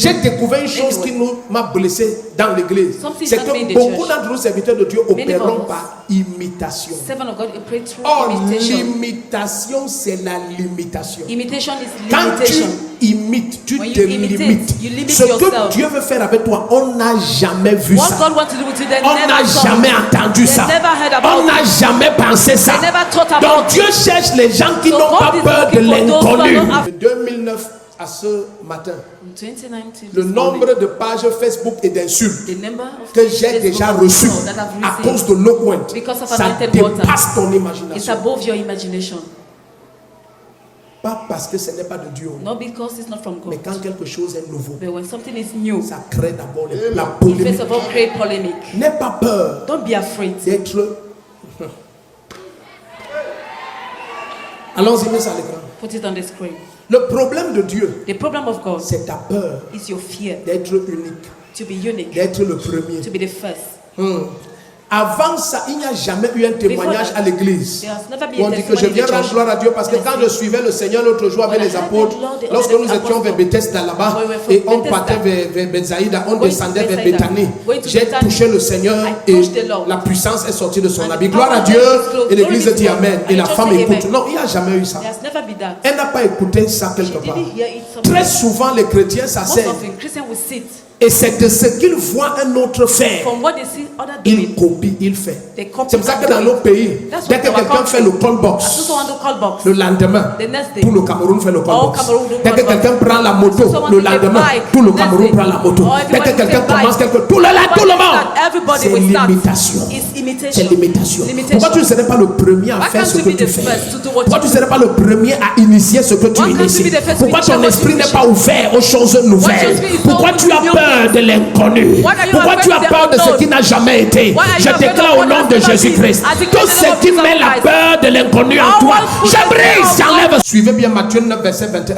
J'ai découvert une chose qui m'a blessé dans l'église. C'est que beaucoup d'entre nous, serviteurs de Dieu, opérons par imitation. Or, l'imitation, c'est la limitation. Quand tu imites, tu te limites. Ce que Dieu veut faire avec toi, on n'a jamais vu ça. On n'a jamais entendu ça. On n'a jamais pensé ça. Donc Dieu cherche les gens qui n'ont pas peur de l'inconnu. De 2009 à ce matin, le nombre de pages Facebook et d'insultes que j'ai déjà reçues à cause de Low Point, ça dépasse ton imagination. Pas parce que ce n'est pas de Dieu, mais quand quelque chose est nouveau, ça crée d'abord la polémique. N'aie pas peur d'être... Allons-y, mets ça à l'écran. Put it on the screen. Le problème de Dieu, c'est ta peur d'être unique, d'être le premier. To be the first. Avant ça, il n'y a jamais eu un témoignage à l'église. On dit que je viens rendre gloire à Dieu parce que quand je suivais le Seigneur l'autre jour avec les apôtres, lorsque nous étions vers Bethesda là-bas et on partait vers Bethsaïda, on descendait vers Bethanie. J'ai touché le Seigneur et la puissance est sortie de son habit. Gloire à Dieu, et l'église dit Amen. Et la femme écoute. Non, il n'y a jamais eu ça. Elle n'a pas écouté ça quelque part. Très souvent, les chrétiens s'asseyent. Et c'est de ce qu'ils voient un autre faire. Il copie, il fait. C'est pour ça que dans nos pays, dès que quelqu'un fait le call box, le lendemain, tout le Cameroun fait le call box. Dès que quelqu'un prend la moto, le lendemain, tout le Cameroun prend la moto. Dès que quelqu'un commence tout le monde. C'est l'imitation. C'est l'imitation. Pourquoi tu ne serais pas le premier à faire ce que tu fais? Pourquoi tu ne serais pas le premier à initier ce que tu inities? Pourquoi ton esprit n'est pas ouvert aux choses nouvelles? Pourquoi tu as peur de l'inconnu? Pourquoi tu as peur de ce qui n'a jamais été? Je déclare au nom de Jésus-Christ, tout ce qui met la peur de l'inconnu en toi, je brise, j'enlève. Suivez bien Matthieu 9, verset 21.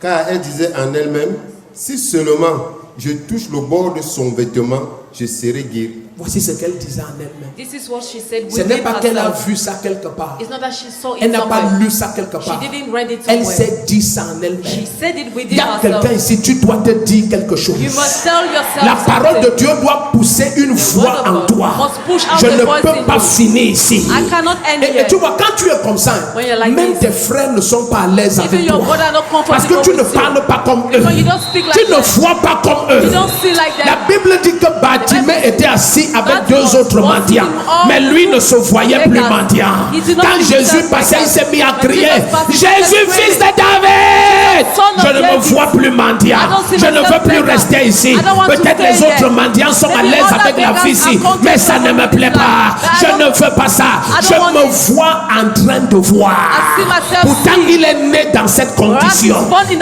Car elle disait en elle-même, si seulement je touche le bord de son vêtement, je serai guéri. Voici ce qu'elle disait en elle-même. This is what she said. Ce n'est pas qu'elle a vu ça quelque part. It's not that she saw it Elle n'a pas somewhere. lu ça quelque part. She didn't read it Elle somewhere. s'est dit ça en elle-même. She said it within Il y a herself. quelqu'un ici, tu dois te dire quelque chose. You must tell yourself La parole de something. Dieu doit pousser une voix en toi. Must push out Je the ne voice peux in pas you. finir ici. I cannot end Et here. tu vois, quand tu es comme ça, When you're like même this, tes frères ne sont pas à l'aise even avec your toi. brother are not comfortable Parce que tu ne with you. parles pas comme eux. Because you don't speak like Tu ne them. vois pas comme eux. You don't see like them. La Bible dit que Bartimée était assis avec deux autres mendiants. Mais lui ne se voyait plus mendiant. Quand Jésus passait, il s'est mis à crier, Jésus, fils de David, je ne me vois plus mendiant. Je ne veux plus rester ici. Peut-être les autres mendiants sont à l'aise avec la vie ici, mais ça ne me plaît pas. Je ne veux pas ça. Je me vois en train de voir. Pourtant, il est né dans cette condition.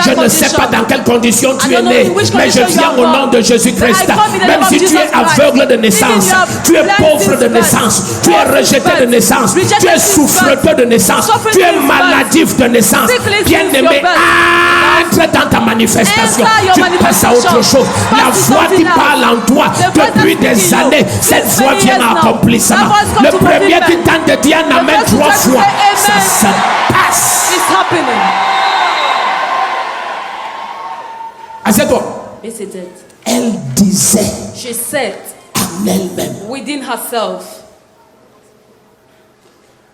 Je ne sais pas dans quelle condition tu es né, mais je viens au nom de Jésus-Christ. Même si tu es aveugle de naissance, tu es pauvre de naissance, tu es rejeté de naissance, tu es souffreteux de naissance, tu es maladif de naissance, bien-aimé, entre dans ta manifestation. Tu passes à autre chose. La voix qui parle en toi depuis des années, cette voix vient à accomplissement. Le premier qui tente de dire un amen 3 fois, ça se passe. It's happening. Assieds-toi. Yes, it did. Elle disait She said en elle-même. within herself.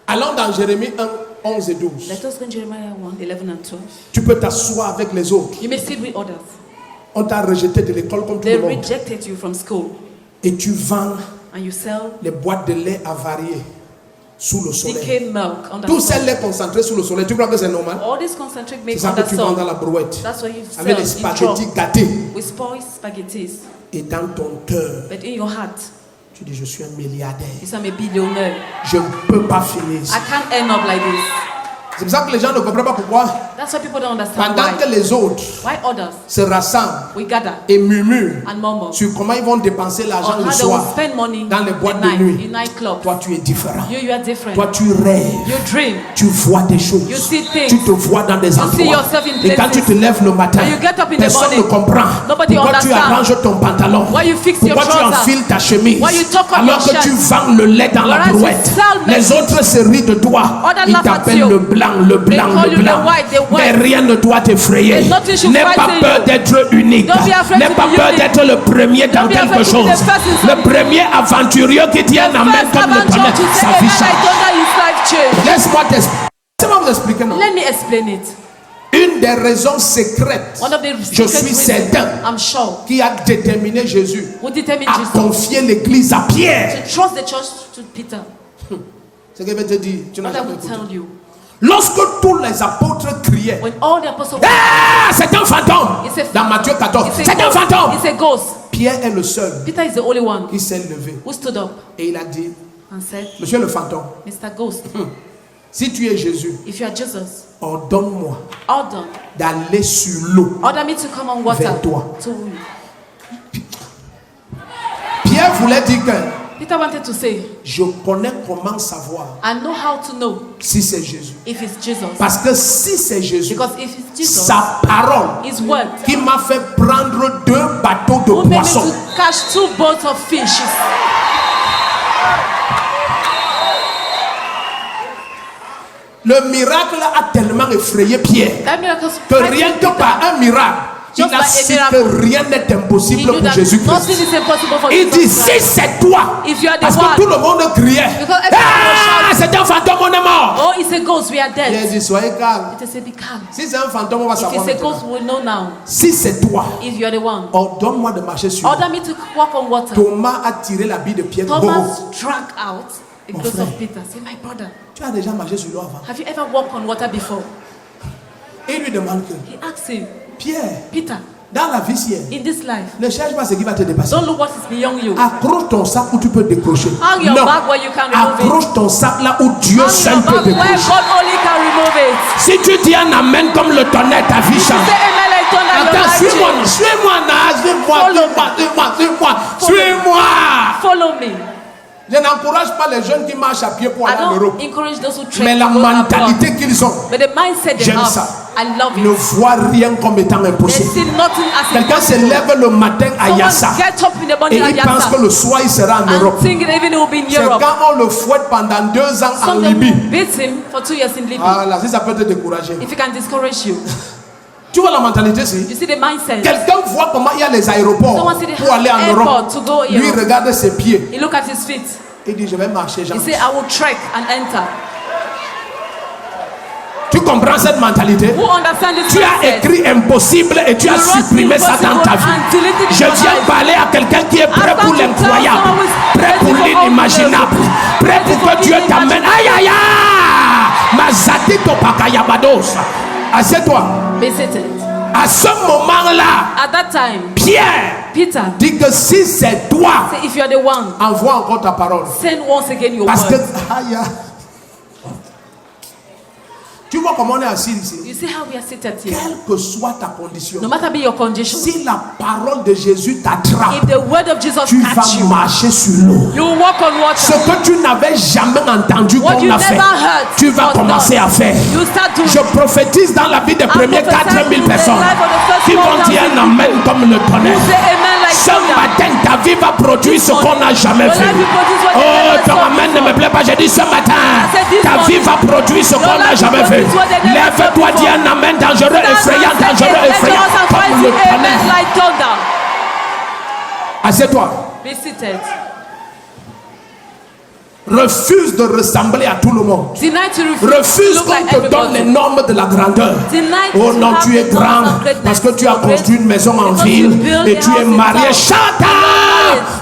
Allons dans Jérémie 1, 11 et 12. Let us go in Jeremiah 1, 11 and 12. Tu peux t'asseoir avec les autres. You may sit with others. On t'a rejeté de l'école comme tout They le monde. rejected you from school. Et tu vends And you sell les boîtes de lait avariées sous le soleil. decayed milk on the Tout ce sun. lait concentré sous le soleil, tu crois que c'est normal? All this concentrate C'est milk ça on que the tu vends dans sun. la brouette. That's what you sell Avec les in spaghettis drop gâtés. with spoiled spaghettis. Et dans ton cœur, But in your heart, tu dis, je suis un milliardaire. you say I'm a billionaire. Je ne peux pas finir ici. I can't end up like this. C'est pour ça que les gens ne comprennent pas pourquoi. That's why people don't understand Pendant que why. les autres Why others? se rassemblent We gather et murmurent and murmur sur comment ils vont dépenser l'argent on le how they will soir spend money dans les boîtes at de night, nuit. in nightclubs. Toi, tu es différent. You are different. Toi, tu rêves. You dream. Tu vois des choses. You see things. Tu te vois dans des see endroits. yourself in Et quand tu places. te lèves le matin, When you get up in the personne ne morning, comprend. nobody Pourquoi tu understand. arranges ton pantalon? Why you fix your Pourquoi tu trousers? enfiles ta chemise? Why you tuck up Alors your que shirt? tu vends le lait dans la Whereas you brouette. sell Les milk. autres se rient de toi. Others Ils laugh at t'appellent you. le black. blanc, le blanc, call le you blanc. the white, the white. Mais rien ne doit t'effrayer. There's nothing should N'aie pas frighten peur you. d'être unique. Don't be afraid N'aie to pas be peur unique. d'être le premier dans Don't be quelque afraid to be chose. the first in Le something. premier aventurier qui dit un amen First comme le avant tonnerre, to say sa amen vie like change. thunder, his life changed. Laisse-moi vous expliquer. Non. Let me explain it. Une des raisons secrètes, One of the je secret suis reasons, certain, I'm sure, qui a déterminé Jésus who determined à Jesus confier l'église à Pierre. to trust the church to Peter. Ce qu'il veut te dire, tu n'as What I jamais will écouté. tell you, Lorsque tous les apôtres criaient, when all the apostles ah, c'est un fantôme. It's a Dans Matthieu 14, it's a c'est un ghost. fantôme. It's a ghost. Pierre est le seul Peter is the only one qui s'est levé who stood up et il a dit, and said, Monsieur le fantôme, Mr. Ghost, si tu es Jésus, if you are Jesus, ordonne-moi order d'aller sur l'eau. me to come on water Vers toi. to you. Pierre voulait dire que Peter wanted to say, je connais comment savoir I know how to know si c'est Jésus. if it's Jesus. Parce que si c'est Jésus, Because if it's Jesus, sa parole his word qui m'a fait prendre 2 bateaux who de made me poissons. to catch 2 boats of fishes. Le miracle a tellement effrayé Pierre That miracle que rien que par un miracle, il Just a by a su miracle. que rien n'est He impossible knew pour that Jésus-Christ. nothing is impossible for Il dit, Jesus si Christ. c'est toi, If you are the parce que one, tout le monde criait, because everyone was ah, shouting, c'est un fantôme, on est mort. oh, it's a ghost, we are Il a dead. dit, soyez calme. Peter said, be calm. Si c'est un fantôme, on va If savoir it's a maintenant. ghost, we'll know now. Si c'est toi, If you are the one, ordonne-moi de marcher sur l'eau. order me to walk on water. Thomas a tiré la bille de Pierre. Thomas drank out a Mon ghost frère. of Peter. Say, my brother, Tu as déjà marché sur l'eau avant. have you ever walked on water before? Et il lui demande que, He asked him, Pierre, Peter, dans la vie ciel, in this life, ne cherche pas ce qui va te dépasser. don't look what is beyond you. Accroche ton sac où tu peux décrocher. Hang your Non, bag where you can remove it. accroche ton sac là où Dieu Hang seul your peut bag where décrocher. God only can remove it. Si tu dis un amen comme le tonnerre, ta vie Say change. amen like thunder, your Attends, life suis-moi, change. suis-moi, Naz, suis-moi, suis-moi. Follow me. Je n'encourage pas les jeunes qui marchent à pied pour I aller en Europe. don't encourage those who Mais train la to go abroad. mentalité qu'ils ont, But the mindset they j'aime have, ça. I love Ne it. voit rien comme étant They impossible. see nothing as Quelqu'un se impossible. lève le matin à Yassa Someone get up in the et morning il at pense que Yassa le soir il sera en Europe. and think even it will be in C'est Europe. quand on le fouette pendant 2 ans en Some Libye. beat him for 2 years in Libya. Voilà, si ça peut te décourager. If it can discourage you. Tu vois la mentalité ici? You see the mindset. Quelqu'un voit comment il y a les aéroports Someone see the pour aller en airport Europe. to go Lui Europe. regarde ses pieds. He look at his feet. Il dit je vais marcher, Jean. He say, I will trek and enter. Tu comprends cette mentalité? Who understand this Tu as mindset? écrit impossible et tu as You wrote supprimé ça dans ta vie. and deleted it Je in your viens life. parler à quelqu'un qui est prêt I've pour come to tell l'incroyable, someone who is prêt ready pour for l'inimaginable, prêt pour ready for que Dieu t'amène. Aïe aïe aïe! Mazatito pakayabados. Assieds-toi. Be seated. À ce moment-là, At that time, Pierre Peter dit que si c'est toi, say, if you are the one, envoie encore ta parole. send once again your Parce que, word. aïe, aïe. Tu vois comment on est assis ici? You see how we are seated here? Quelle que soit ta condition, No matter be your condition, si la parole de Jésus t'attrape, if the word of Jesus tu vas catch you, marcher sur l'eau. you will walk on Ce water. que tu n'avais jamais entendu What qu'on you a never fait, heard tu vas was commencer done. à faire. You start doing. Je prophétise dans la vie des premiers prophesy 4000 in the personnes life of the first qui vont 4,000 dire un amen comme le tonnerre. Say amen like Ce thunder. matin, ta vie va produire ce qu'on n'a jamais Your vu. life will produce what they Oh, never ton saw amen ne me before. plaît pas. J'ai dit ce matin, said this ta vie morning, va produire ce qu'on n'a life will jamais vu. produce what they never saw Lève-toi, dis before. un amen dangereux, effrayant, Stand and say dangereux, amen, effrayant, dangerous and comme le fighting, amen tonnerre. like thunder. Assieds-toi. Be seated. Refuse de ressembler à tout le monde. Deny to Refuse look qu'on like te donne les everybody. normes de la grandeur. Deny Oh to non, have tu es the norms grand of greatness. parce que tu as construit une maison en Because you ville build et a tu es house in marié. town. Chata!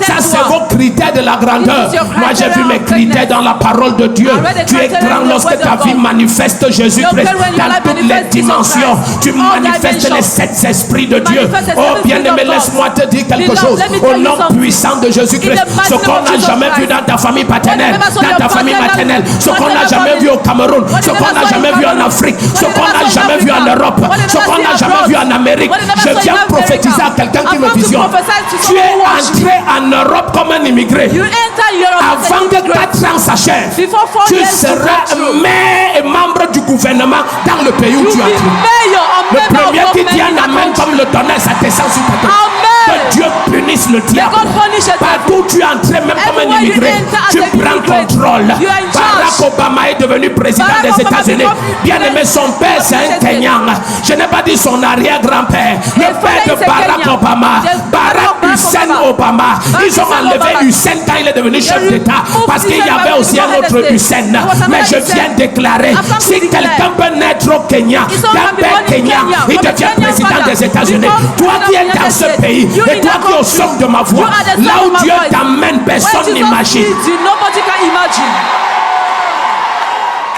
Ça, Step c'est one. vos critères de la grandeur. This is your Moi, j'ai vu criteria mes of critères greatness. dans la parole de Dieu. I read the Tu es criteria grand in the lorsque word ta of vie God. manifeste Jésus-Christ Your when your dans life toutes les manifests Jesus dimensions. Christ. Tu All manifestes les dimensions. 7 esprits de Dieu. Manifest the Oh, seven bien-aimé, spirits of God. laisse-moi te dire quelque Beloved, chose. let me Au tell you nom something. puissant de Jésus-Christ, In the mighty ce name qu'on of n'a Jesus jamais vu Christ. dans ta famille paternelle, What you never saw dans your ta famille paternal, maternelle, ce qu'on n'a whatever jamais vu au Cameroun, What ce you qu'on never n'a saw in jamais vu en Cameroon. Afrique, What ce you qu'on never n'a saw in jamais vu en Africa. Europe, What you ce never qu'on n'a seen jamais abroad. vu en Amérique. What you never Je saw in viens America. prophétiser à quelqu'un qui I've me come to visionne. prophesy to Tu es someone who watch me. entré en Europe comme un immigré. You enter Europe as Avant an que immigrant. 4 ans s'achèvent, Before 4 tu years to seras go through. maire et membre du gouvernement dans le pays où You tu be as entré. mayor or Le member of premier qui dit government un in amen the comme country. le tonnerre, ça descend sur ta tête. Amen. Que Dieu punisse le diable. God punish it. Partout où tu es entré, même comme un Everywhere you immigré, enter as tu an prends great. contrôle. You are in Barack charge. Obama est devenu président Barack des Obama États-Unis. become Bien aimé, son père c'est un Kenyan. Je n'ai pas dit son arrière-grand-père. Le His father père de is a Barack Kenyan. Obama, Yes, Barack Hussein Obama. Ils ont Hussein enlevé Obama. Hussein quand il est devenu chef Yes, d'État. move Parce qu'il y Hussein avait Obama aussi un to autre the Hussein. There was Mais another je viens Hussein. déclarer, I've come si to declare. quelqu'un peut naître au Kenya, If someone d'un can be père born in Kenyan, Kenya, il from a devient Kenyan président father, des États-Unis. become Toi qui es president dans of the ce United pays, States. You et in toi that qui es au country. son de ma voix, You are the là son où of my Dieu voice. t'amène, personne Where Jesus n'imagine. leads you, nobody can imagine.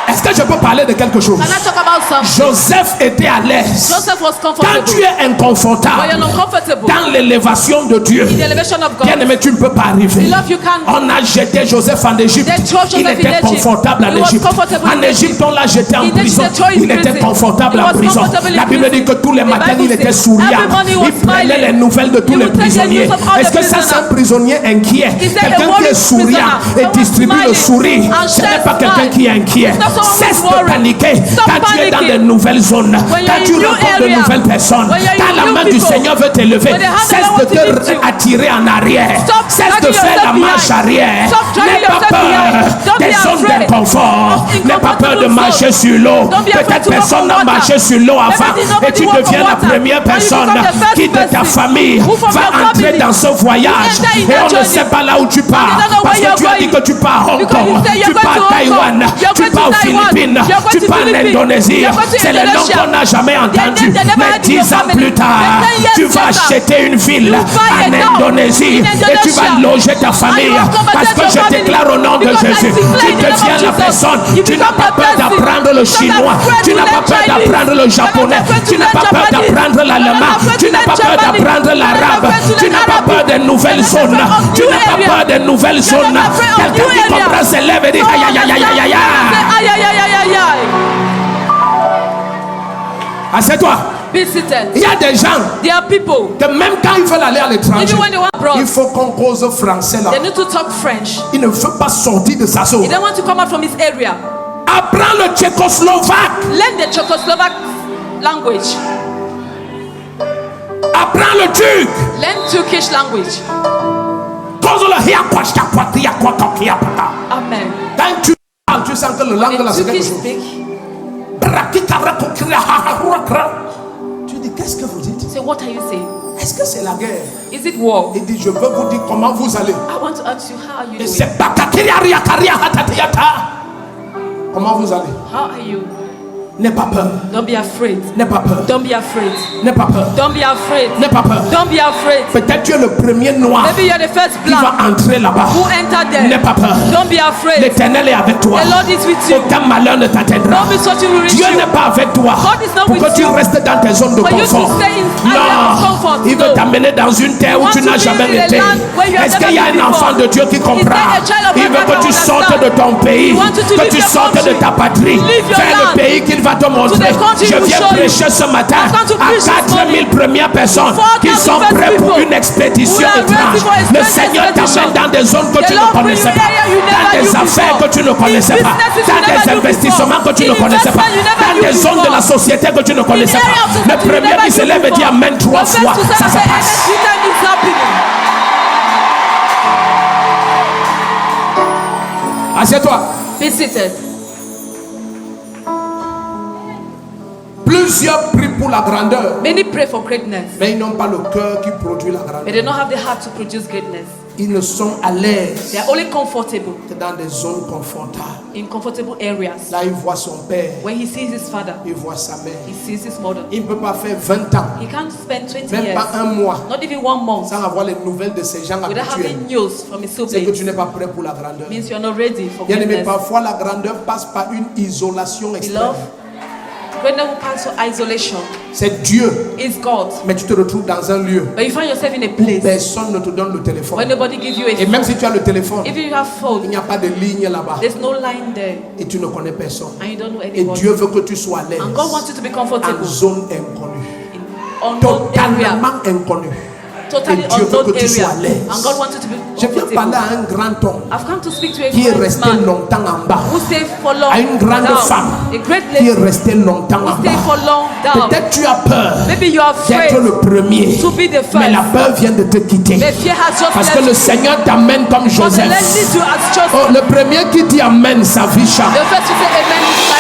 Est-ce que je peux parler de quelque chose? Can I talk about something? Joseph était à l'aise. Joseph was Quand comfortable. tu es When inconfortable you're uncomfortable, dans l'élévation de Dieu, in the elevation of God, bien aimé, tu ne peux pas arriver. Beloved, you can't. On a jeté Joseph en Égypte. They threw Joseph Il in était Egypt. confortable en He was Égypte. comfortable En in Égypte, on l'a jeté en In Egypt, prison. they threw him Il in était prison. confortable He en was prison. comfortable in La Bible dit prison. que tous les The matins, Bible il était says, souriant. every morning he was Il prenait smiling. les nouvelles de tous He les would take the prisonniers. news of all Est-ce the que ça, c'est un prisoners. prisonnier inquiet? Is that a Quelqu'un qui est worried souriant prisoner? et Someone distribue le smiling sourire. and Ce n'est shares pas quelqu'un smile. qui est inquiet. It's not someone who is Cesse de worried. paniquer Stop quand tu es dans panicking. de nouvelles zones. When you're Quand tu in new rencontres de area. nouvelles personnes. When you're in Quand la new main du people. Seigneur veut t'élever, When the hand of cesse the Lord de wants to lift te you. attirer en arrière. Stop Cesse de dragging faire la yourself marche behind. arrière. Stop dragging N'aie pas yourself behind. peur Don't des be zones afraid d'inconfort. of N'aie pas peur de uncomfortable marcher zones. sur l'eau. Don't be afraid Peut-être to walk personne on n'a water. marché sur l'eau avant. Maybe Et nobody tu walk on deviens la water. première And you personne become the first qui de ta person famille who from va your entrer family dans ce voyage. enter in Et that on ne journey. sait pas là où tu pars. And they don't know Parce where que tu you're as dit going. que tu pars à Hong Because Kong, you say you're tu going pars to à Hong Taïwan, Kong. You're tu going to pars aux Taiwan. Philippines, You're going tu to pars en Philippines. Indonésie. You're going to C'est le nom Indonesia. qu'on n'a jamais entendu. They never Mais had in your 10 ans family. plus tard, But 10 years tu vas later, acheter une ville you buy en a dog Indonésie in et tu vas Indonesia. loger ta famille. And you will Parce que accommodate je your family. déclare au nom de Because I Jésus, declare tu in the name of deviens la Jesus. personne. You Tu n'as become pas the peur person. d'apprendre le You're not chinois. afraid Tu to n'as pas learn peur Chinese. d'apprendre le japonais. You're not afraid to Tu n'as learn pas peur Japanese. d'apprendre l'allemand. You're not afraid Tu to n'as learn pas peur Japanese. d'apprendre You're not l'arabe. afraid to Tu learn n'as pas peur Arabic. des nouvelles You're not zones. afraid of Tu new n'as pas area. peur des nouvelles You're zones. not afraid of Quelqu'un new qui area. comprend se lève et dit aïe aïe aïe aïe aïe aïe aïe. Aïe, aïe, aïe, aïe, aïe, aïe. Assieds-toi. Be seated. Il y a des gens There are people, que même quand ils veulent aller à l'étranger, even when they want abroad, il faut qu'on cause français là. they need to talk French. Il ne veut pas sortir de sa zone. He don't want to come out from his area. Apprends le tchécoslovaque. Learn the Czechoslovak language. Apprends le turc. Learn Turkish language. Amen. Quand tu parles, tu sens que le langue là When c'est quelque Turkish chose. speak, Tu dis qu'est-ce que vous dites? say, what are you saying? Est-ce que c'est la guerre? Is it war? Il dit je veux vous dire comment vous allez. I want to ask you, how are you Et doing? c'est comment vous allez? How are you? N'aie pas peur. Don't be afraid. N'aie pas peur. Don't be afraid. N'aie pas peur. Don't be afraid. N'aie pas peur. Don't be afraid. Peut-être tu es le premier noir Maybe you're the first qui va black entrer là-bas. who entered there. N'aie pas peur. Don't be afraid. L'Éternel est avec toi. The Lord is with you. Aucun malheur ne t'atteindra. Don't be searching to reach Dieu you. n'est pas avec toi God is not pour with que tu you. restes dans tes zones de For you to confort. stay in area of comfort. Il veut No. t'amener dans une terre où Want tu to n'as be jamais in a été. land where you have Est-ce qu'il y a never un been enfant before? de Dieu qui Is comprend? there a child of Il God veut que that tu understand? sortes de ton pays, You want to que leave tu your sortes de country. ta patrie Leave your vers le land. pays qu'il va te montrer. the country Je he will viens show you. prêcher ce matin I've come to à preach this 4000 morning. premières personnes 4,000 qui sont first prêtes pour people une expédition who are ready étrange. for a Le strange Seigneur expedition. t'amène dans des zones que The tu ne Lord connaissais bring you pas, area you dans never des knew affaires before. que tu ne connaissais In pas, businesses you dans never des knew investissements que tu before. ne connaissais pas, In investment you never dans knew des zones de before. la société que tu ne connaissais area of pas. society Le you premier never qui se knew lève et dit before. Amen 3 The first fois, to say ça se amen passe. 3 times is happening. Assieds-toi. Be seated. Plusieurs prient pour la grandeur, Many pray for greatness, mais ils n'ont pas le cœur qui produit la but grandeur. they don't have the heart to produce greatness. Ils ne sont à l'aise They are only comfortable que dans des zones confortables. in comfortable areas. Là, il voit son père, When he sees his father, il voit sa mère. he sees his mother. Il ne peut pas faire 20 ans, He can't spend 20 même years, pas un mois, not even 1 month, sans avoir les nouvelles de ces gens without habituels. having news from his C'est que siblings. tu n'es pas prêt pour la grandeur. Means you're not ready for Bien aimé, greatness. parfois la grandeur passe par une isolation extrême. Beloved, greatness will pass for isolation. C'est Dieu, It's God. mais tu te retrouves dans un lieu But you find yourself in a où place personne ne te donne le where téléphone. nobody gives you a Et même si tu as le téléphone, If you have il phone, n'y a pas de ligne là-bas there's no line there, et tu ne connais personne. and you don't know Et anybody. Dieu veut que tu sois à l'aise And God wants you to be en comfortable zone inconnue, in unknown area, totalement inconnue. totally Et Dieu veut unknown que tu sois à area. l'aise. And God wants you to be Je viens parler comfortable. à un grand homme I've come to speak to a qui est great resté man longtemps en bas, who stayed for long à une grande down. femme A great qui est lady restée longtemps who en stayed for bas. long down. Peut-être tu as peur Maybe you are afraid d'être le premier, to be the first. mais la peur vient de te quitter. The fear has just Parce que left le you. Seigneur t'amène comme Because the Joseph. Lord leads you as Joseph. Oh, le premier qui dit Amen, ça vie. The first to say amen is